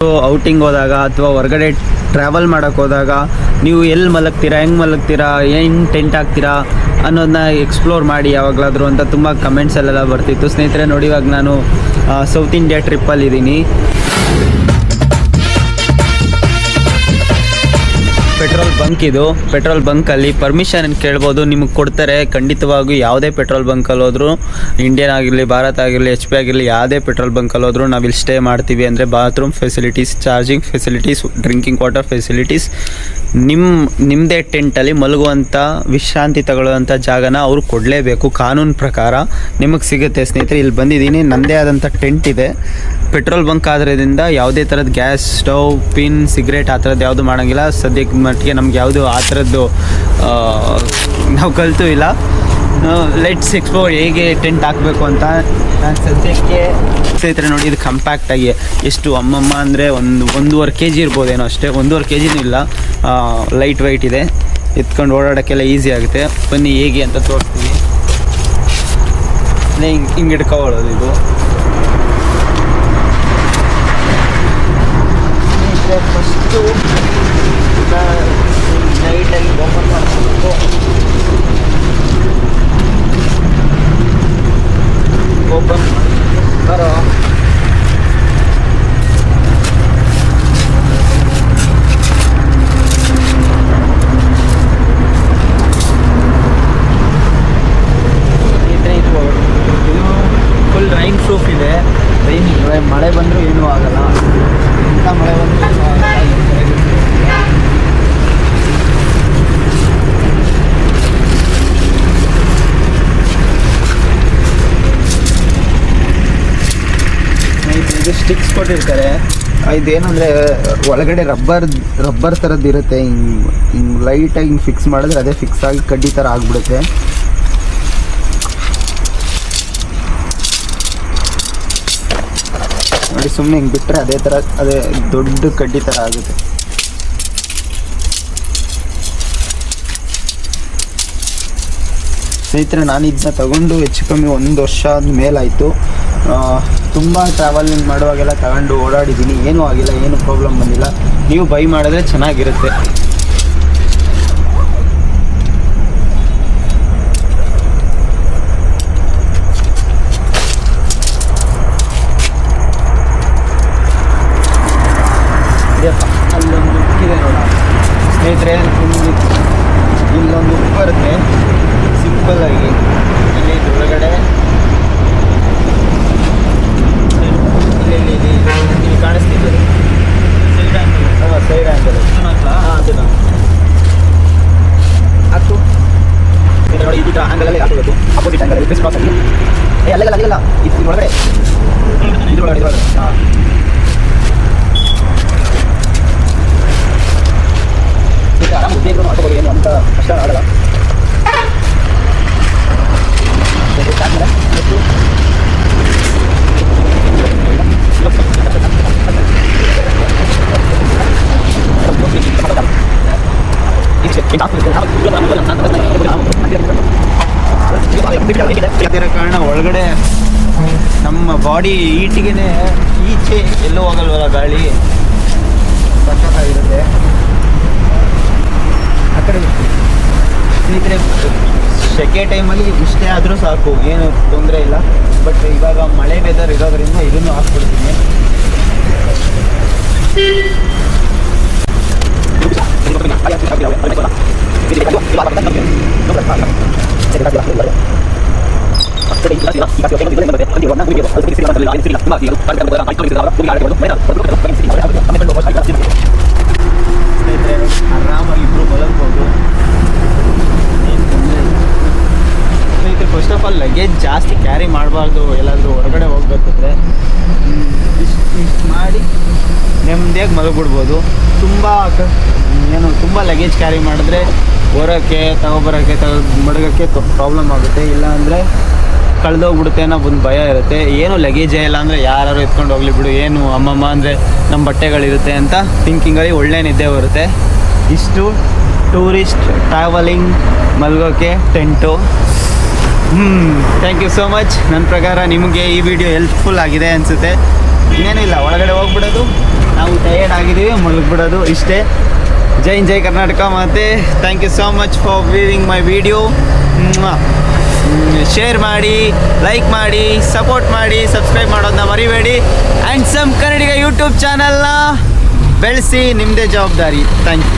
Outing ಹೋದಾಗ ಅಥವಾ ಹೊರಗಡೆ ಟ್ರಾವೆಲ್ ಮಾಡೋಕ್ಕೆ ಹೋದಾಗ ನೀವು ಎಲ್ಲಿ ಮಲಗ್ತೀರಾ, ಹೆಂಗೆ ಮಲಗ್ತೀರಾ, ಏನು ಟೆಂಟ್ ಹಾಕ್ತೀರಾ ಅನ್ನೋದನ್ನ ಎಕ್ಸ್ಪ್ಲೋರ್ ಮಾಡಿ ಯಾವಾಗಲಾದರೂ ಅಂತ ತುಂಬ ಕಮೆಂಟ್ಸಲ್ಲೆಲ್ಲ ಬರ್ತಿತ್ತು. ಸ್ನೇಹಿತರೆ ನೋಡಿ, ಇವಾಗ ನಾನು ಸೌತ್ ಇಂಡಿಯಾ ಟ್ರಿಪ್ಪಲ್ಲಿದ್ದೀನಿ. ಪೆಟ್ರೋಲ್ ಬಂಕಲ್ಲಿ ಪರ್ಮಿಷನ್ ಕೇಳ್ಬೋದು, ನಿಮಗೆ ಕೊಡ್ತಾರೆ ಖಂಡಿತವಾಗೂ. ಯಾವುದೇ ಪೆಟ್ರೋಲ್ ಬಂಕಲ್ಲಿ ಹೋದ್ರು, ಇಂಡಿಯನ್ ಆಗಿರಲಿ, ಭಾರತ್ ಆಗಿರಲಿ, HP ಆಗಿರಲಿ, ಯಾವುದೇ ಪೆಟ್ರೋಲ್ ಬಂಕಲ್ಲಿ ಹೋದ್ರು ನಾವಿಲ್ಲಿ ಸ್ಟೇ ಮಾಡ್ತೀವಿ ಅಂದರೆ bathroom facilities, charging facilities, drinking water facilities, ನಿಮ್ಮದೇ ಟೆಂಟಲ್ಲಿ ಮಲಗುವಂಥ, ವಿಶ್ರಾಂತಿ ತಗೊಳ್ಳುವಂಥ ಜಾಗನ ಅವರು ಕೊಡಲೇಬೇಕು. ಕಾನೂನು ಪ್ರಕಾರ ನಿಮಗೆ ಸಿಗುತ್ತೆ. ಸ್ನೇಹಿತರೆ ಇಲ್ಲಿ ಬಂದಿದ್ದೀನಿ, ನನ್ನದೇ ಆದಂಥ ಟೆಂಟ್ ಇದೆ. ಪೆಟ್ರೋಲ್ ಬಂಕ್ ಆದ್ರಿಂದ ಯಾವುದೇ ಥರದ ಗ್ಯಾಸ್ ಸ್ಟವ್, ಪಿನ್, ಸಿಗರೇಟ್ ಆ ಥರದ್ದು ಯಾವುದು ಮಾಡೋಂಗಿಲ್ಲ. ಸದ್ಯಕ್ಕೆ ಮಟ್ಟಿಗೆ ನಮ್ಗೆ ಯಾವುದು ಆ ಥರದ್ದು ನಾವು ಕಲಿತು ಇಲ್ಲ. ಲೆಟ್ಸ್ ಎಕ್ಸ್ಪ್ಲೋರ್ ಹೇಗೆ ಟೆಂಟ್ ಹಾಕಬೇಕು ಅಂತ. ನಾನು ಸದ್ಯಕ್ಕೆ ಸ್ನೇಹಿತರೆ ನೋಡಿ, ಇದು ಕಂಪ್ಯಾಕ್ಟಾಗಿ ಎಷ್ಟು ಅಮ್ಮಮ್ಮ ಅಂದರೆ 1.5 kg ಇರ್ಬೋದೇನೋ ಅಷ್ಟೇ. 1.5 kgನೂ ಇಲ್ಲ, ಲೈಟ್ ವೆಯ್ಟ್ ಇದೆ, ಎತ್ಕೊಂಡು ಓಡಾಡೋಕ್ಕೆಲ್ಲ ಈಸಿ ಆಗುತ್ತೆ. ಬನ್ನಿ ಹೇಗೆ ಅಂತ ತೋರಿಸ್ತೀನಿ. ಹಿಂಗೆ ಹಿಡ್ಕೊಳ್ಳೋದು ಇದು. ಫಸ್ಟು ಲೈಟಾಗಿ ಓಪನ್ ಮಾಡಿಸ್ಬೇಕು. ಓಪನ್ ಬರೋ ಇದು ಫುಲ್ ರೈನ್ ಪ್ರೂಫ್ ಇದೆ. ಮಳೆ ಬಂದರೂ ಏನೂ ಆಗಲ್ಲ. ಇಂಥ ಮಳೆ ಬಂದರೂ ಏನೂ ಆಗಲ್ಲ. ಇದು ಸ್ಟಿಕ್ಸ್ ಕೊಟ್ಟಿರ್ತಾರೆ. ಇದೇನಂದರೆ ಒಳಗಡೆ ರಬ್ಬರ್ ಥರದ್ದು ಇರುತ್ತೆ. ಹಿಂಗೆ ಲೈಟಾಗಿ ಹಿಂಗೆ ಫಿಕ್ಸ್ ಮಾಡಿದ್ರೆ ಅದೇ ಫಿಕ್ಸ್ ಆಗಿ ಕಡ್ಡಿ ಥರ ಆಗಿಬಿಡುತ್ತೆ. ನೋಡಿ, ಸುಮ್ಮನೆ ಹಿಂಗೆ ಬಿಟ್ಟರೆ ಅದೇ ದೊಡ್ಡ ಕಡ್ಡಿ ಥರ ಆಗುತ್ತೆ. ಸ್ನೇಹಿತರೆ ನಾನು ಇದನ್ನ ತಗೊಂಡು ಹೆಚ್ಚು ಕಮ್ಮಿ 1 ವರ್ಷ ಮೇಲಾಯಿತು. ತುಂಬ ಟ್ರಾವೆಲಿಂಗ್ ಮಾಡುವಾಗೆಲ್ಲ ತಗೊಂಡು ಓಡಾಡಿದ್ದೀನಿ, ಏನೂ ಆಗಿಲ್ಲ, ಏನು ಪ್ರಾಬ್ಲಮ್ ಬಂದಿಲ್ಲ. ನೀವು ಬೈ ಮಾಡಿದ್ರೆ ಚೆನ್ನಾಗಿರುತ್ತೆ. ಅಲ್ಲೊಂದು ಉಕ್ಕಿದೆ ನೋಡ ಸ್ನೇಹಿತರೆ, ಇಲ್ಲೊಂದು ಉಕ್ಕು ಬರುತ್ತೆ ಸಿಂಪಲ್ಲಾಗಿ. ಇಲ್ಲಿ ಒಳಗಡೆ ಇಲ್ಲಿ ಕಾಣಿಸ್ತಿದೆ ಸೈಡ್ ಆ್ಯಂಗಲ್. ಹಾಕು ನೋಡಿ, ಈ ಆ್ಯಂಗಲಲ್ಲಿ ಹಾಕಬೇಕು. ಅಪೋಸಿಟ್ ಆ್ಯಂಗಲ್ ಕ್ರಿಸ್ ಕ್ರಾಸ್ ಆಗಿ ಅಲ್ಲೆಲ್ಲ ಇದ್ರೊಳಗಡೆ ಹಾಂ. ಆರಾಮ ಉದ್ಯೋಗ ಮಾಡ್ಕೋಬೋದು, ಏನು ಅಂತ ಕಷ್ಟ ಆಗಲ್ಲ. ಇದರ ಕಾರಣ ಒಳಗಡೆ ನಮ್ಮ ಬಾಡಿ ಈಟಿಗೆ ಈಚೆ ಎಲ್ಲೂ ಹೋಗಲ್ವಲ್ಲ, ಗಾಳಿ ಸಕ್ಕತ್ತಾಗಿರುತ್ತೆ. ಆ ಕಡೆ ಸ್ನೇಹಿತರೆ ಸೆಕೆ ಟೈಮಲ್ಲಿ ಇಷ್ಟೇ ಆದರೂ ಸಾಕು, ಏನು ತೊಂದರೆ ಇಲ್ಲ. ಬಟ್ ಇವಾಗ ಮಳೆ ವೆದರ್ ಇರೋದ್ರಿಂದ ಇದನ್ನು ಹಾಕ್ಬಿಡ್ತೀನಿ. ಸ್ನೇಹಿತರೆ ಆರಾಮಾಗಿ ಇಬ್ಬರು ಮಲಗ್ಬೋದು. ಸ್ನೇಹಿತರೆ ಫಸ್ಟ್ ಆಫ್ ಆಲ್ ಲಗೇಜ್ ಜಾಸ್ತಿ ಕ್ಯಾರಿ ಮಾಡಬಾರ್ದು. ಎಲ್ಲಾದರೂ ಹೊರಗಡೆ ಹೋಗ್ಬೇಕಾದ್ರೆ ಇಷ್ಟು ಮಾಡಿ ನೆಮ್ಮದಿಯಾಗಿ ಮಲಗ್ಬಿಡ್ಬೋದು. ತುಂಬ ಲಗೇಜ್ ಕ್ಯಾರಿ ಮಾಡಿದ್ರೆ ಹೊರಕ್ಕೆ ತಗೊಬರೋಕ್ಕೆ ಮಡಗೋಕ್ಕೆ ಪ್ರಾಬ್ಲಮ್ ಆಗುತ್ತೆ. ಇಲ್ಲ ಅಂದರೆ ಕಳೆದೋಗ್ಬಿಡುತ್ತೆ ಅನ್ನೋ ಒಂದು ಭಯ ಇರುತ್ತೆ. ಏನು ಲಗೇಜೇ ಇಲ್ಲ ಅಂದರೆ ಯಾರು ಎತ್ಕೊಂಡು ಹೋಗ್ಲಿ ಬಿಡು, ಏನು ಅಮ್ಮಮ್ಮ ಅಂದರೆ ನಮ್ಮ ಬಟ್ಟೆಗಳಿರುತ್ತೆ ಅಂತ ಥಿಂಕಿಂಗಲ್ಲಿ ಒಳ್ಳೆ ನಿದ್ದೆ ಬರುತ್ತೆ. ಇಷ್ಟು ಟೂರಿಸ್ಟ್ ಟ್ರಾವೆಲಿಂಗ್ ಮಲಗೋಕ್ಕೆ tent. Thank you so much. ನನ್ನ ಪ್ರಕಾರ ನಿಮಗೆ ಈ ವಿಡಿಯೋ ಹೆಲ್ಪ್ಫುಲ್ ಆಗಿದೆ ಅನಿಸುತ್ತೆ. ಇನ್ನೇನು ಇಲ್ಲ, ಒಳಗಡೆ ಹೋಗ್ಬಿಡೋದು, ನಾವು ಆಗಿದ್ದೀವಿ, ಮಲಗಿಬಿಡೋದು ಇಷ್ಟೇ. ಜೈ ಕರ್ನಾಟಕ. ಮತ್ತು thank you so much for viewing my video. Share ಮಾಡಿ, ಲೈಕ್ ಮಾಡಿ, ಸಪೋರ್ಟ್ ಮಾಡಿ, ಸಬ್ಸ್ಕ್ರೈಬ್ ಮಾಡೋದನ್ನ ಮರಿಬೇಡಿ. ಆ್ಯಂಡ್ ಸಮ್ ಕನ್ನಡಿಗ ಯೂಟ್ಯೂಬ್ ಚಾನಲ್ನ ಬೆಳೆಸಿ, ನಿಮ್ಮದೇ ಜವಾಬ್ದಾರಿ. Thank you.